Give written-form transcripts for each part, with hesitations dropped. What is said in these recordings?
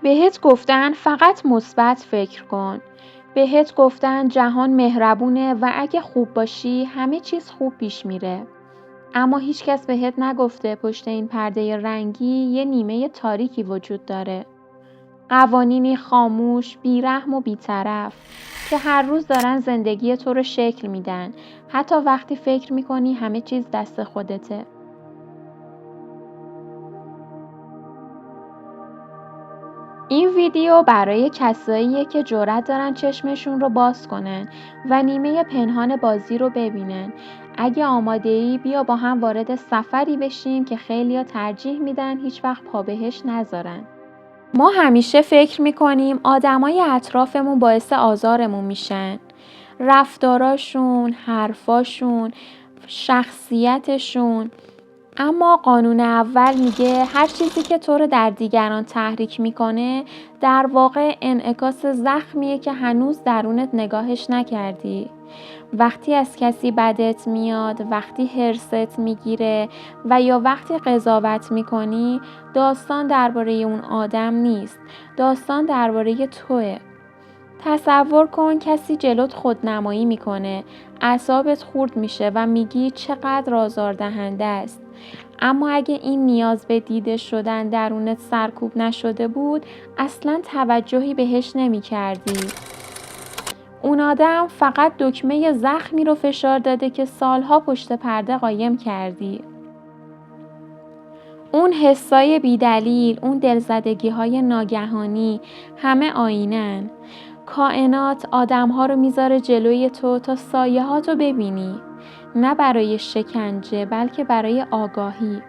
بهت گفتن فقط مثبت فکر کن. بهت گفتن جهان مهربونه و اگه خوب باشی همه چیز خوب پیش میره. اما هیچکس بهت نگفته پشت این پرده رنگی یه نیمه تاریکی وجود داره. قوانینی خاموش، بیرحم و بیطرف که هر روز دارن زندگی تو رو شکل میدن، حتی وقتی فکر میکنی همه چیز دست خودته. این ویدیو برای کساییه که جرأت دارن چشمشون رو باز کنن و نیمه پنهان بازی رو ببینن. اگه آماده‌ای بیا با هم وارد سفری بشیم که خیلیا ترجیح میدن هیچ وقت پا بهش نذارن. ما همیشه فکر میکنیم آدمای اطرافمون باعث آزارمون میشن. رفتاراشون، حرفاشون، شخصیتشون. اما قانون اول میگه هر چیزی که تو رو در دیگران تحریک میکنه در واقع انعکاس زخمیه که هنوز درونت نگاهش نکردی. وقتی از کسی بدت میاد، وقتی حرصت میگیره و یا وقتی قضاوت میکنی، داستان درباره اون آدم نیست، داستان درباره توئه. تصور کن کسی جلوت خودنمایی میکنه، اعصابت خورد میشه و میگی چقدر آزاردهنده است. اما اگه این نیاز به دیده شدن درونت سرکوب نشده بود، اصلاً توجهی بهش نمی‌کردی. اون آدم فقط دکمه زخمی رو فشار داده که سالها پشت پرده قایم کردی. اون حسای بیدلیل، اون دلزدگی‌های ناگهانی، همه آینه‌ن. کائنات آدم‌ها رو میذاره جلوی تو تا سایه‌هاتو ببینی. نه برای شکنجه، بلکه برای آگاهی.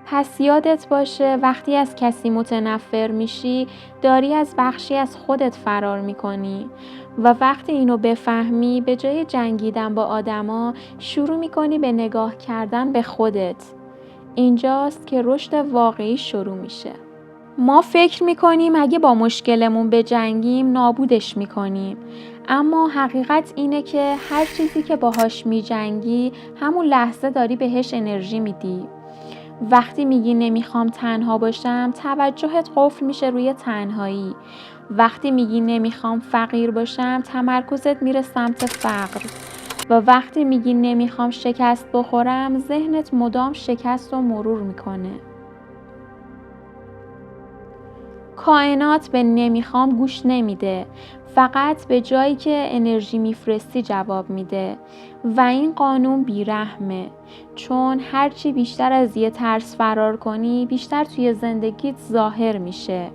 پس یادت باشه وقتی از کسی متنفر میشی، داری از بخشی از خودت فرار میکنی و وقتی اینو بفهمی به جای جنگیدن با آدما شروع میکنی به نگاه کردن به خودت. اینجاست که رشد واقعی شروع میشه. ما فکر میکنیم اگه با مشکلمون بجنگیم نابودش میکنیم. اما حقیقت اینه که هر چیزی که باهاش میجنگی همون لحظه داری بهش انرژی میدی. وقتی میگی نمیخوام تنها باشم، توجهت قفل میشه روی تنهایی. وقتی میگی نمیخوام فقیر باشم، تمرکزت میره سمت فقر. و وقتی میگی نمیخوام شکست بخورم، ذهنت مدام شکست رو مرور میکنه. کائنات به نمیخوام گوش نمیده، فقط به جایی که انرژی میفرستی جواب میده و این قانون بیرحمه، چون هرچی بیشتر از یه ترس فرار کنی بیشتر توی زندگیت ظاهر میشه.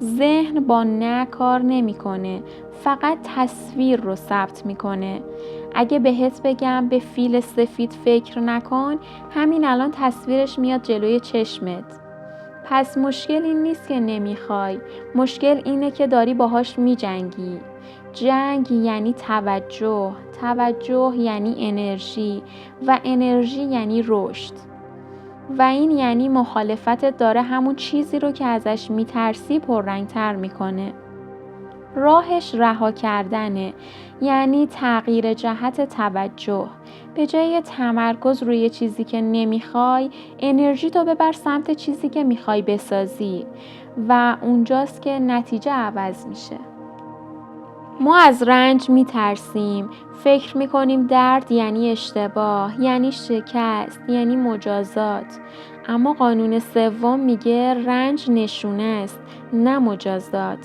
ذهن با نه کار نمیکنه، فقط تصویر رو ثبت میکنه. اگه بهت بگم به فیل سفید فکر نکن، همین الان تصویرش میاد جلوی چشمت. پس مشکل این نیست که نمیخوای، مشکل اینه که داری باهاش میجنگی. جنگ یعنی توجه، توجه یعنی انرژی و انرژی یعنی رشد. و این یعنی مخالفتت داره همون چیزی رو که ازش میترسی پررنگتر میکنه. راهش رها کردنه، یعنی تغییر جهت توجه. به جای تمرکز روی چیزی که نمیخوای، انرژی تو ببر سمت چیزی که میخوای بسازی و اونجاست که نتیجه عوض میشه. ما از رنج میترسیم، فکر میکنیم درد یعنی اشتباه، یعنی شکست، یعنی مجازات. اما قانون سوم میگه رنج نشونه است، نه مجازات.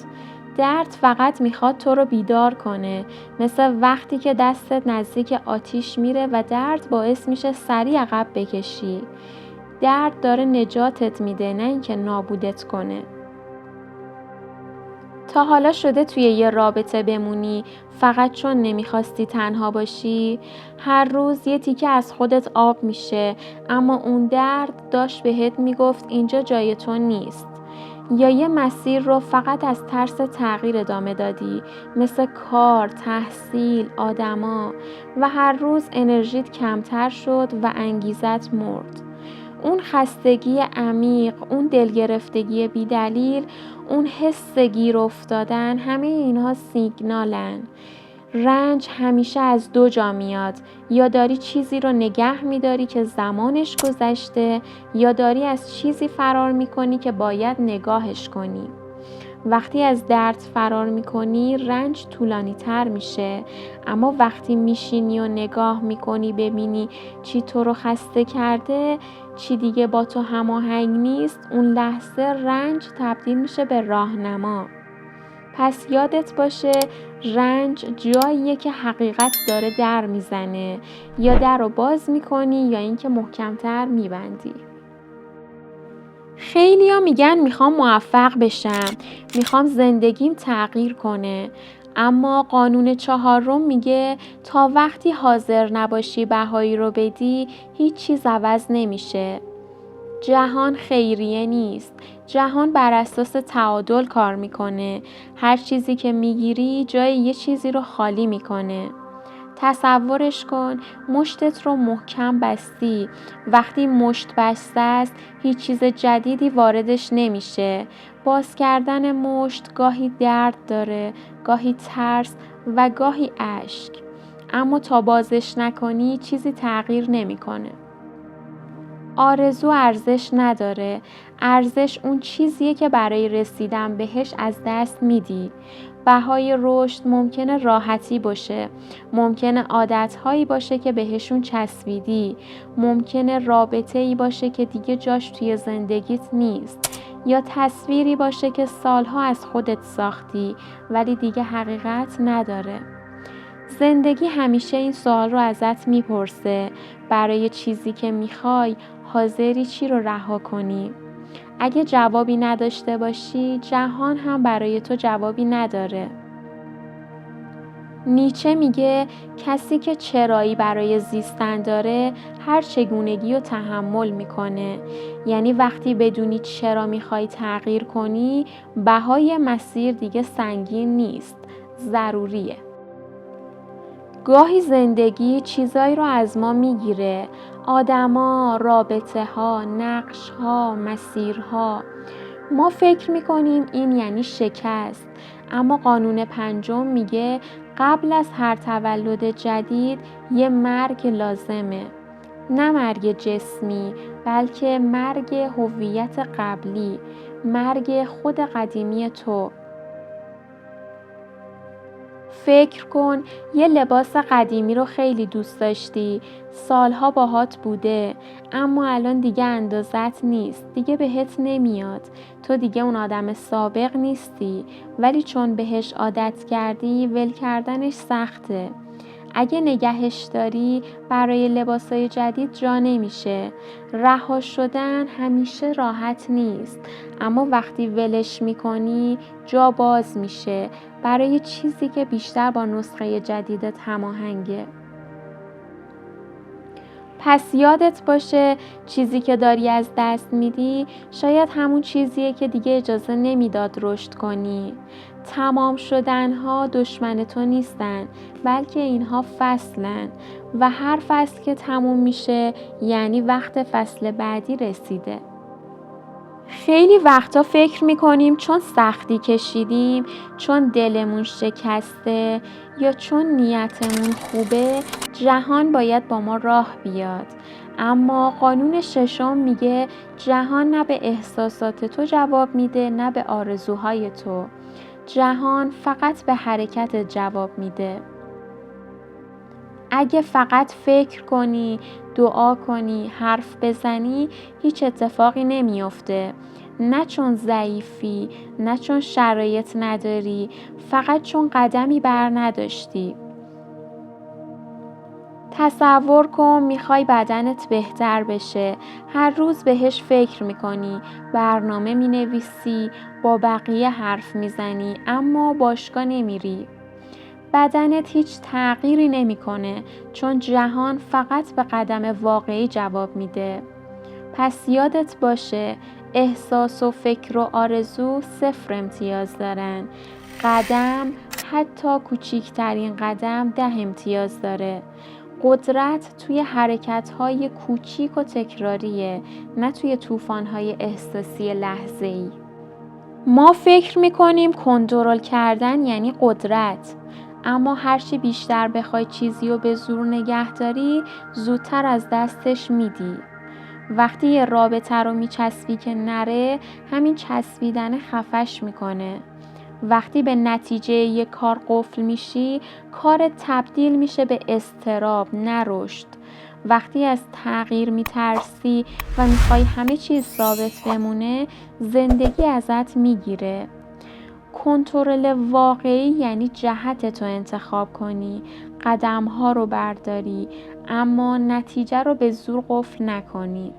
درد فقط میخواد تو رو بیدار کنه، مثل وقتی که دستت نزدیک آتیش میره و درد باعث میشه سریع عقب بکشی. درد داره نجاتت میده، نه اینکه نابودت کنه. تا حالا شده توی یه رابطه بمونی فقط چون نمیخواستی تنها باشی؟ هر روز یه تیکه از خودت آب میشه، اما اون درد داشت بهت میگفت اینجا جای تو نیست. یا یه مسیر رو فقط از ترس تغییر ادامه دادی، مثل کار، تحصیل، آدما، و هر روز انرژیت کمتر شد و انگیزت مرد. اون خستگی عمیق، اون دلگرفتگی بیدلیل، اون حس گیر افتادن، همه اینها سیگنالن. رنج همیشه از دو جا میاد، یا داری چیزی رو نگه میداری که زمانش گذشته، یا داری از چیزی فرار میکنی که باید نگاهش کنی. وقتی از درد فرار میکنی رنج طولانی تر میشه، اما وقتی میشینی و نگاه میکنی ببینی چی تو رو خسته کرده، چی دیگه با تو هماهنگ نیست، اون لحظه رنج تبدیل میشه به راهنما. پس یادت باشه رنج جاییه که حقیقت داره در میزنه، یا در رو باز میکنی یا اینکه محکمتر میبندی. خیلیا میگن میخوام موفق بشم، میخوام زندگیم تغییر کنه، اما قانون 4 میگه تا وقتی حاضر نباشی بهایی رو بدی هیچ چیز عوض نمیشه. جهان خیریه نیست. جهان بر اساس تعادل کار میکنه. هر چیزی که میگیری جای یه چیزی رو خالی میکنه. تصورش کن مشتت رو محکم بستی. وقتی مشت بسته است هیچ چیز جدیدی واردش نمیشه. باز کردن مشت گاهی درد داره، گاهی ترس و گاهی اشک. اما تا بازش نکنی چیزی تغییر نمیکنه. آرزو ارزش نداره. ارزش اون چیزیه که برای رسیدن بهش از دست میدی. بهای رشد ممکنه راحتی باشه، ممکنه عادتهایی باشه که بهشون چسبیدی، ممکنه رابطه‌ای باشه که دیگه جاش توی زندگیت نیست، یا تصویری باشه که سالها از خودت ساختی ولی دیگه حقیقت نداره. زندگی همیشه این سوال رو ازت میپرسه، برای چیزی که میخوای حاضری چی رو رها کنی؟ اگه جوابی نداشته باشی جهان هم برای تو جوابی نداره. نیچه میگه کسی که چرایی برای زیستن داره هر چگونگی رو تحمل میکنه. یعنی وقتی بدونی چرا میخوای تغییر کنی بهای مسیر دیگه سنگین نیست، ضروریه. گاهی زندگی چیزایی رو از ما میگیره، آدما، رابطه ها، نقش ها، مسیرها. ما فکر میکنیم این یعنی شکست، اما قانون 5 میگه قبل از هر تولد جدید یه مرگ لازمه. نه مرگ جسمی، بلکه مرگ هویت قبلی، مرگ خود قدیمی تو. فکر کن یه لباس قدیمی رو خیلی دوست داشتی، سالها باهات بوده، اما الان دیگه اندازت نیست، دیگه بهت نمیاد، تو دیگه اون آدم سابق نیستی، ولی چون بهش عادت کردی ول کردنش سخته. اگه نگهش داری برای لباسای جدید جا نمیشه. رها شدن همیشه راحت نیست، اما وقتی ولش میکنی جا باز میشه برای چیزی که بیشتر با نسخه جدیدت هماهنگه. پس یادت باشه چیزی که داری از دست میدی شاید همون چیزیه که دیگه اجازه نمیداد رشد کنی. تمام شدنها دشمن تو نیستن، بلکه اینها فصلن و هر فصل که تموم میشه یعنی وقت فصل بعدی رسیده. خیلی وقتا فکر میکنیم چون سختی کشیدیم، چون دلمون شکسته یا چون نیتمون خوبه جهان باید با ما راه بیاد. اما قانون 6 میگه جهان نه به احساسات تو جواب میده نه به آرزوهای تو. جهان فقط به حرکت جواب میده. اگه فقط فکر کنی، دعا کنی، حرف بزنی هیچ اتفاقی نمیافته. نه چون ضعیفی، نه چون شرایط نداری، فقط چون قدمی بر نداشتی. تصور کن میخوای بدنت بهتر بشه، هر روز بهش فکر میکنی، برنامه مینویسی، با بقیه حرف میزنی، اما باشگاه نمیری. بدنت هیچ تغییری نمیکنه چون جهان فقط به قدم واقعی جواب میده. پس یادت باشه احساس و فکر و آرزو 0 امتیاز دارن. قدم، حتی کوچیکترین قدم 10 امتیاز داره. قدرت توی حرکت‌های کوچیک و تکراریه، نه توی طوفان‌های احساسی لحظه‌ای. ما فکر میکنیم کنترل کردن یعنی قدرت، اما هرچی بیشتر بخوای چیزی رو به زور نگه داری، زودتر از دستش میدی. وقتی یه رابطه رو میچسبی که نره، همین چسبیدن خفش میکنه. وقتی به نتیجه یه کار قفل میشی، کارت تبدیل میشه به اضطراب، نه رشد. وقتی از تغییر میترسی و میخوای همه چیز ثابت بمونه، زندگی ازت میگیره. کنترل واقعی یعنی جهت تو انتخاب کنی، قدم‌ها رو برداری، اما نتیجه رو به زور قفل نکنی.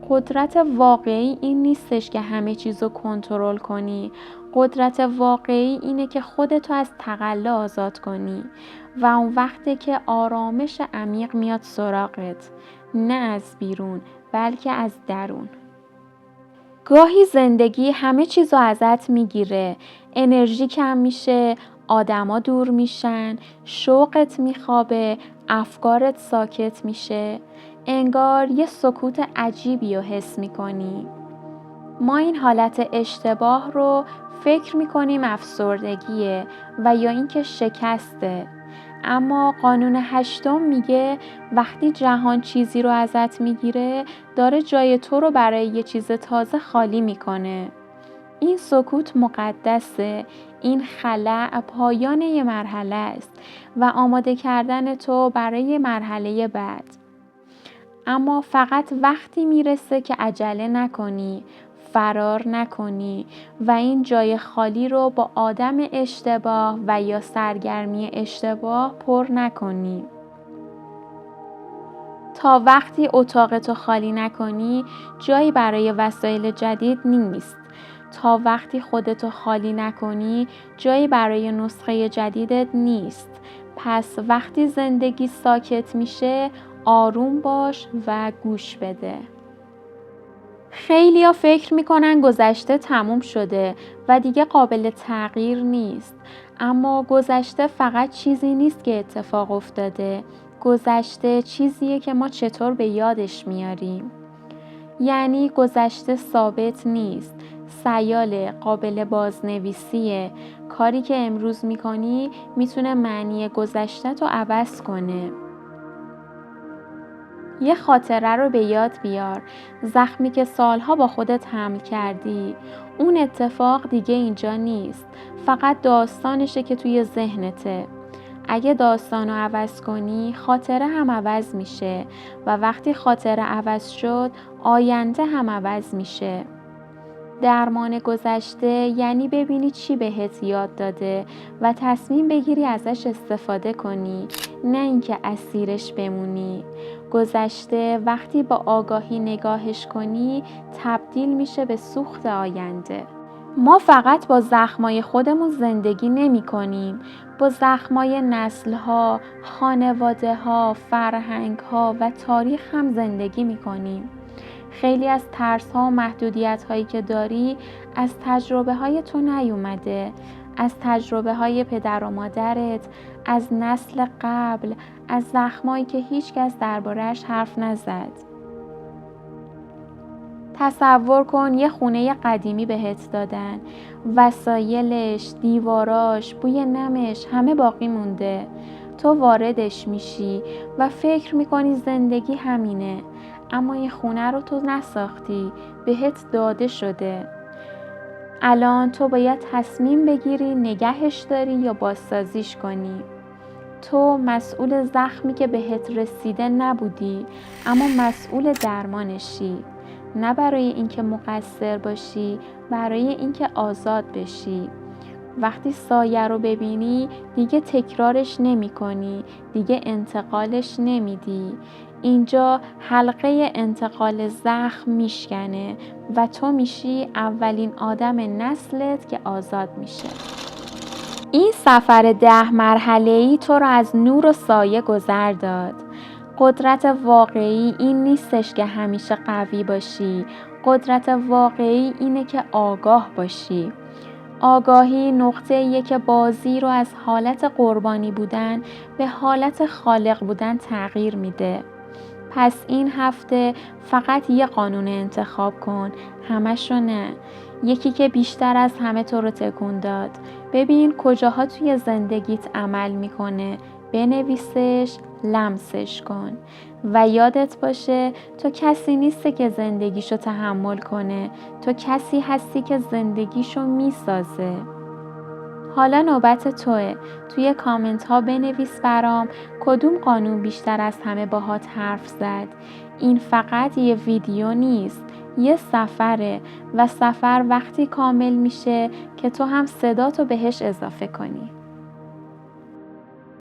قدرت واقعی این نیستش که همه چیز رو کنترل کنی. قدرت واقعی اینه که خودتو از تقلا آزاد کنی و اون وقته که آرامش عمیق میاد سراغت، نه از بیرون بلکه از درون. گاهی زندگی همه چیزو ازت میگیره، انرژی کم میشه، آدما دور میشن، شوقت میخوابه، افکارت ساکت میشه. انگار یه سکوت عجیبی رو حس میکنی. ما این حالت اشتباه رو فکر میکنیم افسردگیه و یا اینکه شکسته. اما قانون 8 میگه وقتی جهان چیزی رو ازت میگیره، داره جای تو رو برای یه چیز تازه خالی میکنه. این سکوت مقدسه، این خلأ پایان یه مرحله است و آماده کردن تو برای مرحله بعد. اما فقط وقتی میرسه که عجله نکنی، فرار نکنی و این جای خالی رو با آدم اشتباه و یا سرگرمی اشتباه پر نکنی. تا وقتی اتاقتو خالی نکنی، جایی برای وسایل جدید نیست. تا وقتی خودتو خالی نکنی، جایی برای نسخه جدیدت نیست. پس وقتی زندگی ساکت میشه، آروم باش و گوش بده. خیلیا فکر میکنن گذشته تموم شده و دیگه قابل تغییر نیست. اما گذشته فقط چیزی نیست که اتفاق افتاده. گذشته چیزیه که ما چطور به یادش میاریم. یعنی گذشته ثابت نیست. سیال قابل بازنویسیه. کاری که امروز میکنی میتونه معنی گذشته تو عوض کنه. یه خاطره رو به یاد بیار، زخمی که سالها با خودت حمل کردی. اون اتفاق دیگه اینجا نیست، فقط داستانشه که توی ذهنته. اگه داستانو عوض کنی، خاطره هم عوض میشه و وقتی خاطره عوض شد، آینده هم عوض میشه. درمان گذشته یعنی ببینی چی بهت یاد داده و تصمیم بگیری ازش استفاده کنی، نه اینکه اسیرش بمونی. گذشته وقتی با آگاهی نگاهش کنی، تبدیل میشه به سوخت آینده. ما فقط با زخمای خودمون زندگی نمی کنیم، با زخمای نسل‌ها، خانواده‌ها، فرهنگ‌ها و تاریخ هم زندگی می کنیم. خیلی از ترس‌ها و محدودیت‌هایی که داری از تجربه‌های تو نیومده، از تجربه‌های پدر و مادرت، از نسل قبل، از زخمایی که هیچکس درباره‌اش حرف نزد. تصور کن یه خونه قدیمی بهت دادن، وسایلش، دیواراش، بوی نمش همه باقی مونده. تو واردش میشی و فکر میکنی زندگی همینه، اما این خونه رو تو نساختی، بهت داده شده. الان تو باید تصمیم بگیری نگهش داری یا بازسازیش کنی. تو مسئول زخمی که بهت رسیده نبودی، اما مسئول درمانشی. نه برای اینکه مقصر باشی، برای اینکه آزاد بشی. وقتی سایه رو ببینی، دیگه تکرارش نمی کنی، دیگه انتقالش نمیدی. اینجا حلقه انتقال زخم میشکنه و تو میشی اولین آدم نسلت که آزاد میشه. این سفر 10 مرحله‌ای تو رو از نور و سایه گذر داد. قدرت واقعی این نیستش که همیشه قوی باشی. قدرت واقعی اینه که آگاه باشی. آگاهی نقطه‌ایه که بازی رو از حالت قربانی بودن به حالت خالق بودن تغییر میده. پس این هفته فقط یه قانون انتخاب کن، همشو نه. یکی که بیشتر از همه تو رو تکون داد. ببین کجاها توی زندگیت عمل میکنه، بنویسش، لمسش کن و یادت باشه تو کسی نیستی که زندگیشو تحمل کنه، تو کسی هستی که زندگیشو میسازه. حالا نوبت توه. توی کامنت ها بنویس برام کدوم قانون بیشتر از همه باهات حرف زد. این فقط یه ویدیو نیست، یه سفره و سفر وقتی کامل میشه که تو هم صداتو بهش اضافه کنی.